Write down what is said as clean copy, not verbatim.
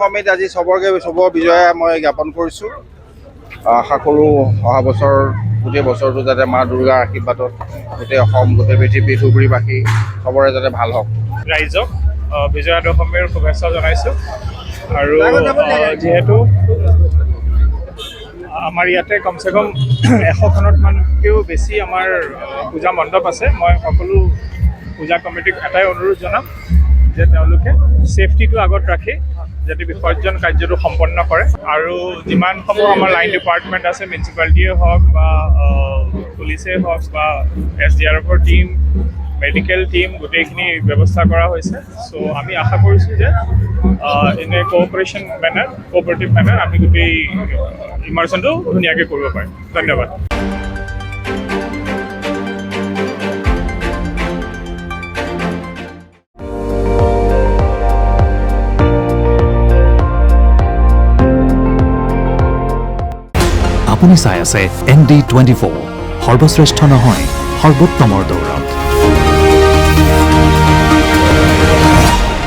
সমিত আজি চবৰ বিজয়া মই জ্ঞাপন কৰিছোঁ। আশা কৰোঁ অহা বছৰ গোটেই বছৰটো যাতে মা দুৰ্গাৰ আশীৰ্বাদত গোটেই অসম গোটেই পৃথিৱী ধুবুৰীবাসী চবৰে যাতে ভাল হওক। ৰাইজক বিজয়া দশমীৰ শুভেচ্ছা জনাইছোঁ। আৰু যিহেতু আমাৰ ইয়াতে কমচে কম 100খনতমানকৈও বেছি আমাৰ পূজা মণ্ডপ আছে। মই সকলো পূজা কমিটিক এটাই অনুৰোধ জনাম যে তেওঁলোকে ছেফটিটো আগত ৰাখি যাতে বিসৰ্জন কাৰ্যটো সম্পন্ন কৰে। আৰু যিমানসমূহ আমাৰ লাইন ডিপাৰ্টমেণ্ট আছে, মিউনিচিপালিটিয়ে হওক বা পুলিচেই হওক বা SDRFৰ টীম, মেডিকেল টীম, গোটেইখিনি ব্যৱস্থা কৰা হৈছে। চ' আমি আশা কৰিছোঁ যে ইন এ কোঅপাৰেটিভ মেনাৰ আমি গোটেই ইমাৰ্চনটো ধুনীয়াকৈ কৰিব পাৰিম। ধন্যবাদ। আপুনি চাই আছে ND24, সৰ্বশ্ৰেষ্ঠ নহয় সৰ্বোত্তমৰ দৌৰত।